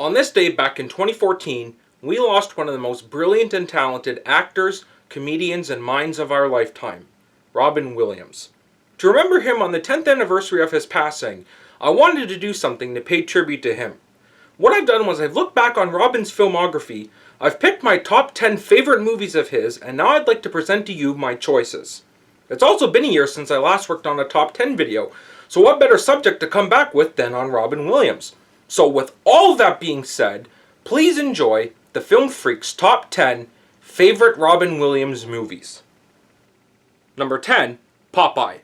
On this day back in 2014, we lost one of the most brilliant and talented actors, comedians, and minds of our lifetime, Robin Williams. To remember him on the 10th anniversary of his passing, I wanted to do something to pay tribute to him. What I've done was I've looked back on Robin's filmography, I've picked my top 10 favorite movies of his, and now I'd like to present to you my choices. It's also been a year since I last worked on a top 10 video, so what better subject to come back with than on Robin Williams? So with all of that being said, please enjoy the Film Freak's top 10 favorite Robin Williams movies. Number 10, Popeye.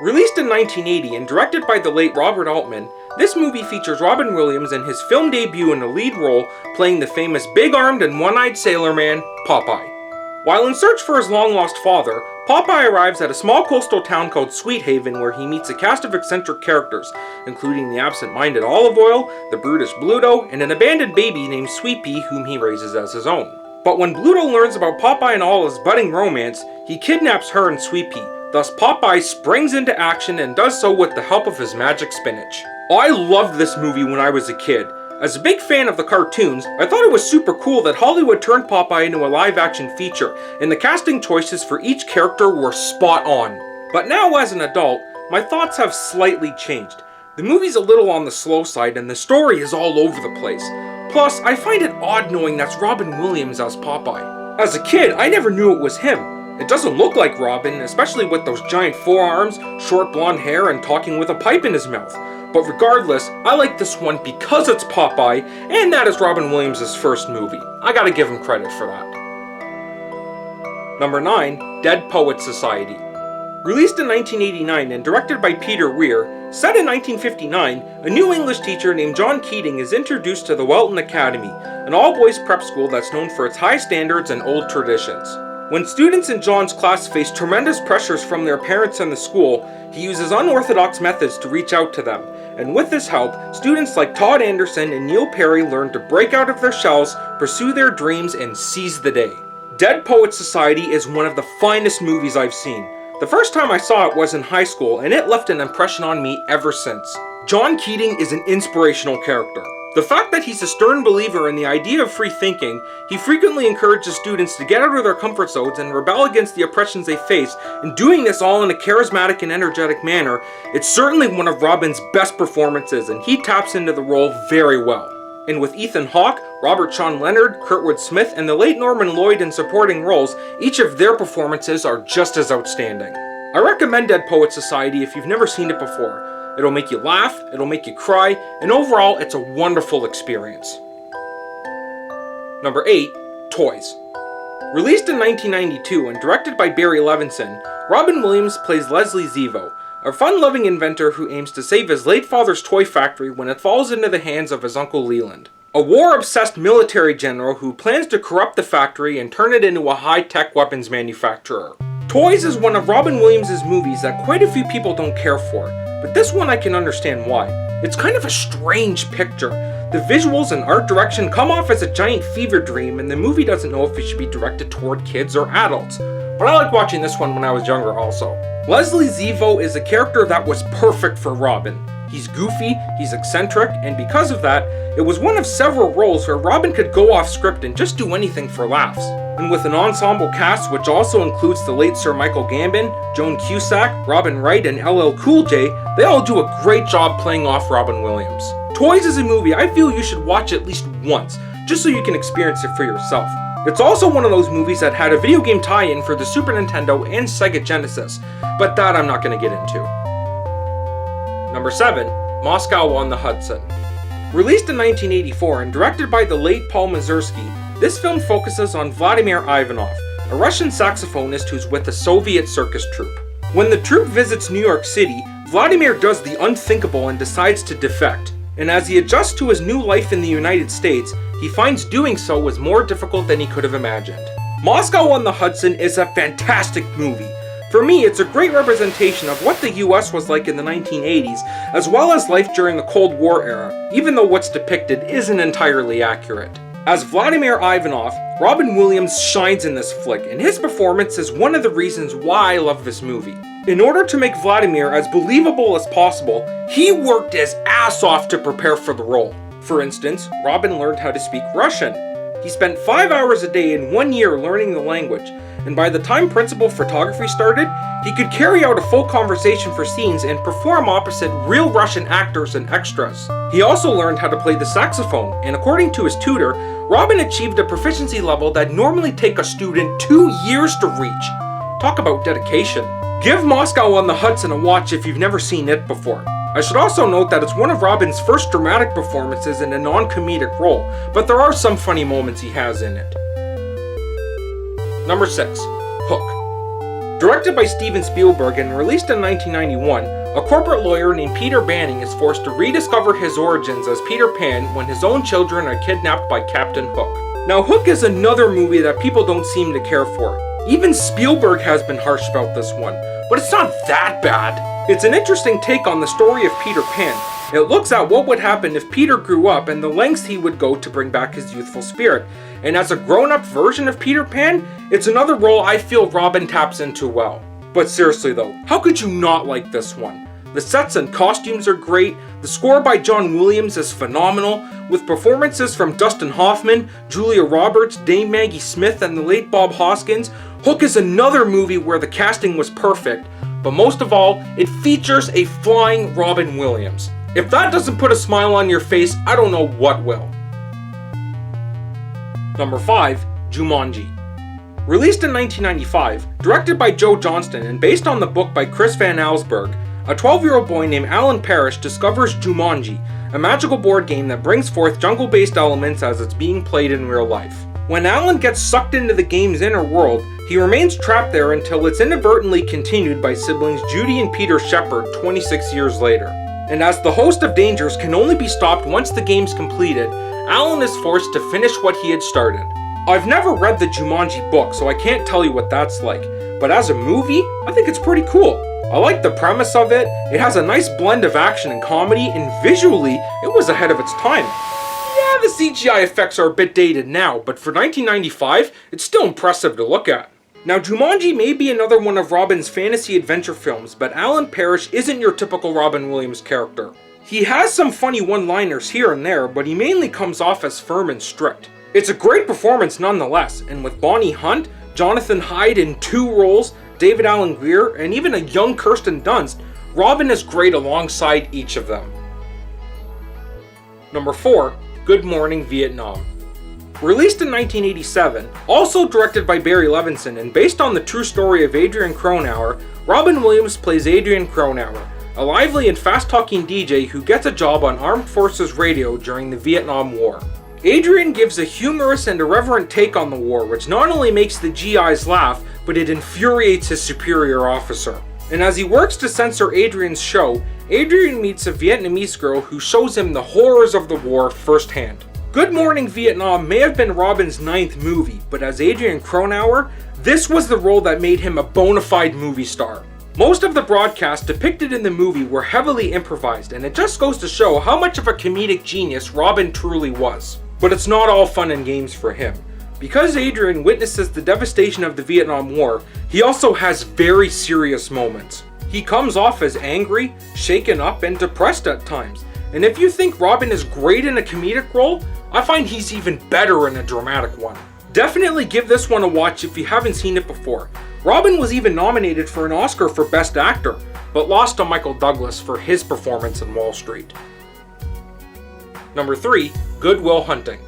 Released in 1980 and directed by the late Robert Altman, this movie features Robin Williams in his film debut in a lead role playing the famous big-armed and one-eyed sailor man, Popeye. While in search for his long-lost father, Popeye arrives at a small coastal town called Sweet Haven where he meets a cast of eccentric characters, including the absent-minded Olive Oyl, the brutish Bluto, and an abandoned baby named Sweet Pea whom he raises as his own. But when Bluto learns about Popeye and Olive's budding romance, he kidnaps her and Sweet Pea. Thus Popeye springs into action and does so with the help of his magic spinach. I loved this movie when I was a kid. As a big fan of the cartoons, I thought it was super cool that Hollywood turned Popeye into a live-action feature, and the casting choices for each character were spot on. But now as an adult, my thoughts have slightly changed. The movie's a little on the slow side and the story is all over the place. Plus, I find it odd knowing that's Robin Williams as Popeye. As a kid, I never knew it was him. It doesn't look like Robin, especially with those giant forearms, short blonde hair, and talking with a pipe in his mouth. But regardless, I like this one because it's Popeye, and that is Robin Williams' first movie. I gotta give him credit for that. Number 9, Dead Poets Society. Released in 1989 and directed by Peter Weir, set in 1959, a new English teacher named John Keating is introduced to the Welton Academy, an all-boys prep school that's known for its high standards and old traditions. When students in John's class face tremendous pressures from their parents and the school, he uses unorthodox methods to reach out to them, and with this help, students like Todd Anderson and Neil Perry learn to break out of their shells, pursue their dreams, and seize the day. Dead Poets Society is one of the finest movies I've seen. The first time I saw it was in high school, and it left an impression on me ever since. John Keating is an inspirational character. The fact that he's a stern believer in the idea of free thinking, he frequently encourages students to get out of their comfort zones and rebel against the oppressions they face, and doing this all in a charismatic and energetic manner, it's certainly one of Robin's best performances, and he taps into the role very well. And with Ethan Hawke, Robert Sean Leonard, Kurtwood Smith, and the late Norman Lloyd in supporting roles, each of their performances are just as outstanding. I recommend Dead Poets Society if you've never seen it before. It'll make you laugh, it'll make you cry, and overall, it's a wonderful experience. Number 8, Toys. Released in 1992 and directed by Barry Levinson, Robin Williams plays Leslie Zevo, a fun-loving inventor who aims to save his late father's toy factory when it falls into the hands of his uncle Leland, a war-obsessed military general who plans to corrupt the factory and turn it into a high-tech weapons manufacturer. Toys is one of Robin Williams' movies that quite a few people don't care for, but this one I can understand why. It's kind of a strange picture. The visuals and art direction come off as a giant fever dream, and the movie doesn't know if it should be directed toward kids or adults. But I like watching this one when I was younger also. Leslie Zevo is a character that was perfect for Robin. He's goofy, he's eccentric, and because of that, it was one of several roles where Robin could go off script and just do anything for laughs. And with an ensemble cast which also includes the late Sir Michael Gambon, Joan Cusack, Robin Wright, and LL Cool J, they all do a great job playing off Robin Williams. Toys is a movie I feel you should watch at least once, just so you can experience it for yourself. It's also one of those movies that had a video game tie-in for the Super Nintendo and Sega Genesis, but that I'm not going to get into. Number 7, Moscow on the Hudson. Released in 1984 and directed by the late Paul Mazursky, this film focuses on Vladimir Ivanov, a Russian saxophonist who's with a Soviet circus troupe. When the troupe visits New York City, Vladimir does the unthinkable and decides to defect. And as he adjusts to his new life in the United States, he finds doing so was more difficult than he could have imagined. Moscow on the Hudson is a fantastic movie. For me, it's a great representation of what the US was like in the 1980s, as well as life during the Cold War era, even though what's depicted isn't entirely accurate. As Vladimir Ivanov, Robin Williams shines in this flick, and his performance is one of the reasons why I love this movie. In order to make Vladimir as believable as possible, he worked his ass off to prepare for the role. For instance, Robin learned how to speak Russian. He spent 5 hours a day in 1 year learning the language, and by the time principal photography started, he could carry out a full conversation for scenes and perform opposite real Russian actors and extras. He also learned how to play the saxophone, and according to his tutor, Robin achieved a proficiency level that normally take a student 2 years to reach. Talk about dedication. Give Moscow on the Hudson a watch if you've never seen it before. I should also note that it's one of Robin's first dramatic performances in a non-comedic role, but there are some funny moments he has in it. Number 6. Hook. Directed by Steven Spielberg and released in 1991, a corporate lawyer named Peter Banning is forced to rediscover his origins as Peter Pan when his own children are kidnapped by Captain Hook. Now, Hook is another movie that people don't seem to care for. Even Spielberg has been harsh about this one, but it's not that bad. It's an interesting take on the story of Peter Pan. It looks at what would happen if Peter grew up and the lengths he would go to bring back his youthful spirit. And as a grown-up version of Peter Pan, it's another role I feel Robin taps into well. But seriously though, how could you not like this one? The sets and costumes are great, the score by John Williams is phenomenal, with performances from Dustin Hoffman, Julia Roberts, Dame Maggie Smith, and the late Bob Hoskins. Hook is another movie where the casting was perfect, but most of all, it features a flying Robin Williams. If that doesn't put a smile on your face, I don't know what will. Number 5. Jumanji. Released in 1995, directed by Joe Johnston and based on the book by Chris Van Allsburg, a 12-year-old boy named Alan Parrish discovers Jumanji, a magical board game that brings forth jungle-based elements as it's being played in real life. When Alan gets sucked into the game's inner world, he remains trapped there until it's inadvertently continued by siblings Judy and Peter Shepard 26 years later. And as the host of dangers can only be stopped once the game's completed, Alan is forced to finish what he had started. I've never read the Jumanji book, so I can't tell you what that's like, but as a movie, I think it's pretty cool. I like the premise of it, it has a nice blend of action and comedy, and visually, it was ahead of its time. Yeah, the CGI effects are a bit dated now, but for 1995, it's still impressive to look at. Now, Jumanji may be another one of Robin's fantasy adventure films, but Alan Parrish isn't your typical Robin Williams character. He has some funny one-liners here and there, but he mainly comes off as firm and strict. It's a great performance nonetheless, and with Bonnie Hunt, Jonathan Hyde in 2 roles, David Alan Grier, and even a young Kirsten Dunst, Robin is great alongside each of them. Number 4. Good Morning Vietnam. Released in 1987, also directed by Barry Levinson and based on the true story of Adrian Cronauer, Robin Williams plays Adrian Cronauer, a lively and fast-talking DJ who gets a job on Armed Forces Radio during the Vietnam War. Adrian gives a humorous and irreverent take on the war, which not only makes the GIs laugh, but it infuriates his superior officer. And as he works to censor Adrian's show, Adrian meets a Vietnamese girl who shows him the horrors of the war firsthand. Good Morning Vietnam may have been Robin's 9th movie, but as Adrian Cronauer, this was the role that made him a bona fide movie star. Most of the broadcasts depicted in the movie were heavily improvised, and it just goes to show how much of a comedic genius Robin truly was. But it's not all fun and games for him. Because Adrian witnesses the devastation of the Vietnam War, he also has very serious moments. He comes off as angry, shaken up, and depressed at times. And if you think Robin is great in a comedic role, I find he's even better in a dramatic one. Definitely give this one a watch if you haven't seen it before. Robin was even nominated for an Oscar for Best Actor, but lost to Michael Douglas for his performance in Wall Street. Number 3. Good Will Hunting.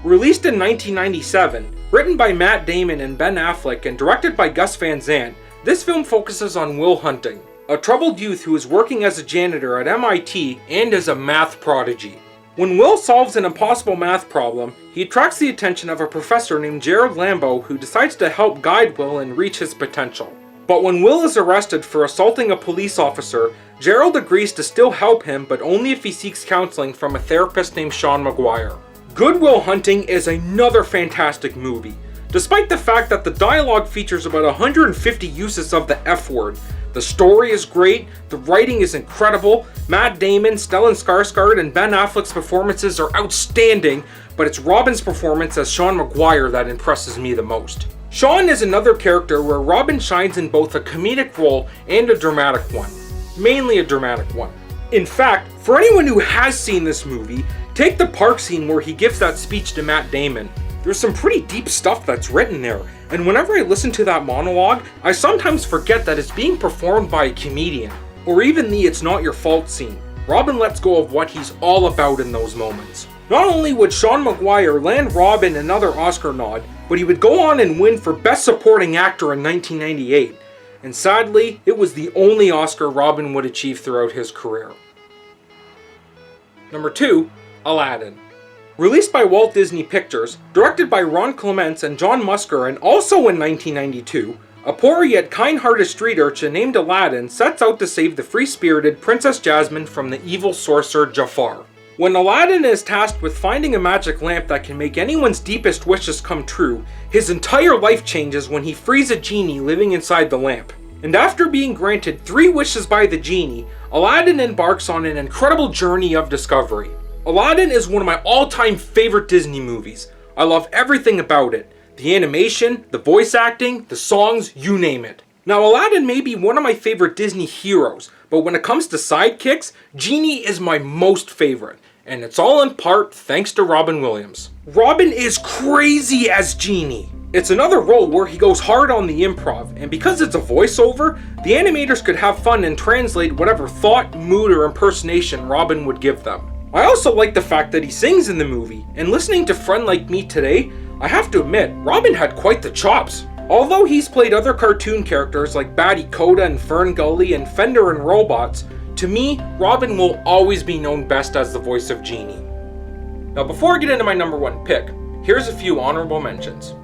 Released in 1997, written by Matt Damon and Ben Affleck and directed by Gus Van Sant, this film focuses on Will Hunting, a troubled youth who is working as a janitor at MIT and is a math prodigy. When Will solves an impossible math problem, he attracts the attention of a professor named Jared Lambo who decides to help guide Will and reach his potential. But when Will is arrested for assaulting a police officer, Gerald agrees to still help him, but only if he seeks counseling from a therapist named Sean McGuire. Good Will Hunting is another fantastic movie. Despite the fact that the dialogue features about 150 uses of the F word, the story is great, the writing is incredible, Matt Damon, Stellan Skarsgård, and Ben Affleck's performances are outstanding, but it's Robin's performance as Sean McGuire that impresses me the most. Sean is another character where Robin shines in both a comedic role and a dramatic one. Mainly a dramatic one. In fact, for anyone who has seen this movie, take the park scene where he gives that speech to Matt Damon. There's some pretty deep stuff that's written there, and whenever I listen to that monologue, I sometimes forget that it's being performed by a comedian, or even the "it's not your fault" scene. Robin lets go of what he's all about in those moments. Not only would Sean Maguire land Robin another Oscar nod, but he would go on and win for Best Supporting Actor in 1998, and sadly, it was the only Oscar Robin would achieve throughout his career. Number 2, Aladdin. Released by Walt Disney Pictures, directed by Ron Clements and John Musker, and also in 1992, a poor yet kind-hearted street urchin named Aladdin sets out to save the free-spirited Princess Jasmine from the evil sorcerer Jafar. When Aladdin is tasked with finding a magic lamp that can make anyone's deepest wishes come true, his entire life changes when he frees a genie living inside the lamp. And after being granted 3 wishes by the genie, Aladdin embarks on an incredible journey of discovery. Aladdin is one of my all-time favorite Disney movies. I love everything about it. The animation, the voice acting, the songs, you name it. Now, Aladdin may be one of my favorite Disney heroes, but when it comes to sidekicks, Genie is my most favorite. And it's all in part thanks to Robin Williams. Robin is crazy as Genie. It's another role where he goes hard on the improv, and because it's a voiceover, the animators could have fun and translate whatever thought, mood, or impersonation Robin would give them. I also like the fact that he sings in the movie, and listening to Friend Like Me today, I have to admit, Robin had quite the chops. Although he's played other cartoon characters like Batty Coda and Fern Gully and Fender and Robots, to me, Robin will always be known best as the voice of Genie. Now before I get into my number 1 pick, here's a few honorable mentions.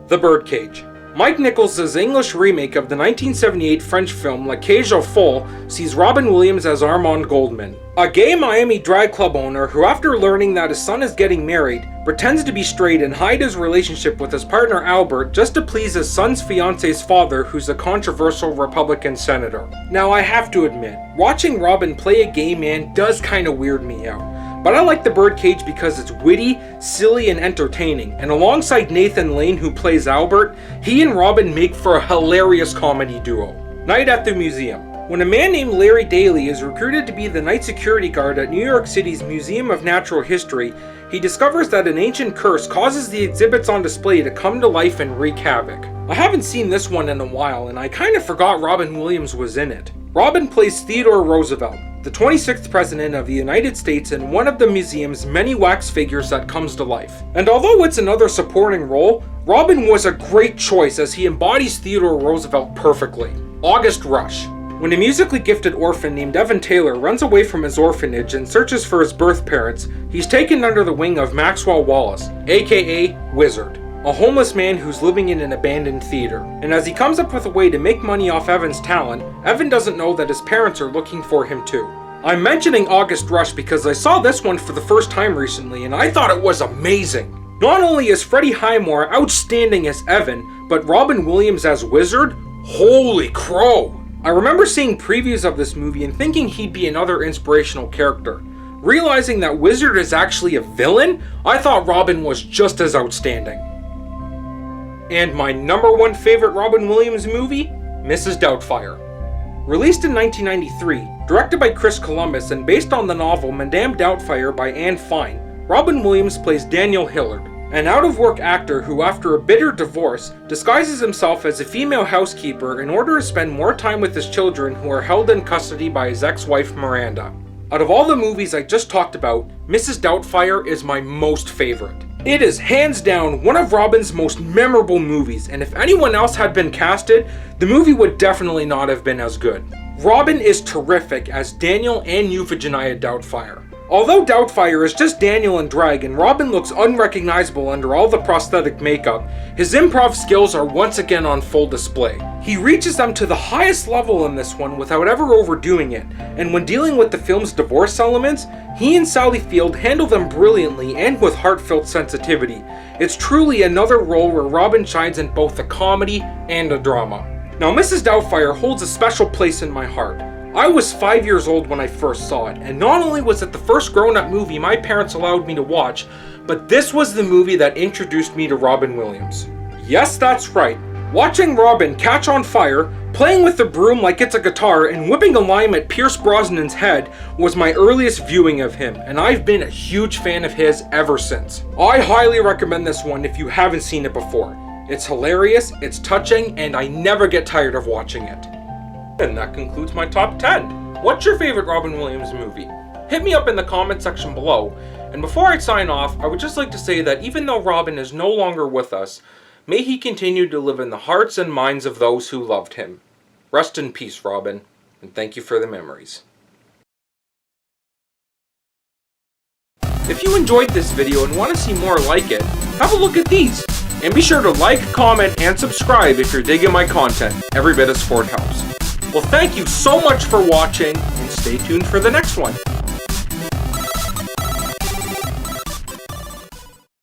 The Birdcage. Mike Nichols' English remake of the 1978 French film La Cage aux Folles sees Robin Williams as Armand Goldman, a gay Miami drag club owner who, after learning that his son is getting married, pretends to be straight and hide his relationship with his partner Albert just to please his son's fiance's father, who's a controversial Republican senator. Now I have to admit, watching Robin play a gay man does kinda weird me out. But I like The Birdcage because it's witty, silly, and entertaining, and alongside Nathan Lane, who plays Albert, he and Robin make for a hilarious comedy duo. Night at the Museum. When a man named Larry Daly is recruited to be the night security guard at New York City's Museum of Natural History, he discovers that an ancient curse causes the exhibits on display to come to life and wreak havoc. I haven't seen this one in a while, and I kinda forgot Robin Williams was in it. Robin plays Theodore Roosevelt, the 26th President of the United States, and one of the museum's many wax figures that comes to life. And although it's another supporting role, Robin was a great choice as he embodies Theodore Roosevelt perfectly. August Rush. When a musically gifted orphan named Evan Taylor runs away from his orphanage and searches for his birth parents, he's taken under the wing of Maxwell Wallace, aka Wizard, a homeless man who's living in an abandoned theater. And as he comes up with a way to make money off Evan's talent, Evan doesn't know that his parents are looking for him too. I'm mentioning August Rush because I saw this one for the first time recently and I thought it was amazing. Not only is Freddie Highmore outstanding as Evan, but Robin Williams as Wizard? Holy crow! I remember seeing previews of this movie and thinking he'd be another inspirational character. Realizing that Wizard is actually a villain, I thought Robin was just as outstanding. And my number 1 favorite Robin Williams movie? Mrs. Doubtfire. Released in 1993, directed by Chris Columbus and based on the novel Madame Doubtfire by Anne Fine, Robin Williams plays Daniel Hillard, an out-of-work actor who, after a bitter divorce, disguises himself as a female housekeeper in order to spend more time with his children who are held in custody by his ex-wife Miranda. Out of all the movies I just talked about, Mrs. Doubtfire is my most favorite. It is hands down one of Robin's most memorable movies, and if anyone else had been casted, the movie would definitely not have been as good. Robin is terrific as Daniel and Euphigenia Doubtfire. Although Doubtfire is just Daniel in drag and Robin looks unrecognizable under all the prosthetic makeup, his improv skills are once again on full display. He reaches them to the highest level in this one without ever overdoing it, and when dealing with the film's divorce elements, he and Sally Field handle them brilliantly and with heartfelt sensitivity. It's truly another role where Robin shines in both a comedy and a drama. Now, Mrs. Doubtfire holds a special place in my heart. I was 5 years old when I first saw it, and not only was it the first grown-up movie my parents allowed me to watch, but this was the movie that introduced me to Robin Williams. Yes, that's right. Watching Robin catch on fire, Playing with the broom like it's a guitar and whipping a lime at Pierce Brosnan's head was my earliest viewing of him, and I've been a huge fan of his ever since. I highly recommend this one if you haven't seen it before. It's hilarious, it's touching, and I never get tired of watching it. And that concludes my top 10. What's your favorite Robin Williams movie? Hit me up in the comment section below. And before I sign off, I would just like to say that even though Robin is no longer with us, may he continue to live in the hearts and minds of those who loved him. Rest in peace, Robin, and thank you for the memories. If you enjoyed this video and want to see more like it, have a look at these. And be sure to like, comment, and subscribe if you're digging my content. Every bit of support helps. Well, thank you so much for watching, and stay tuned for the next one.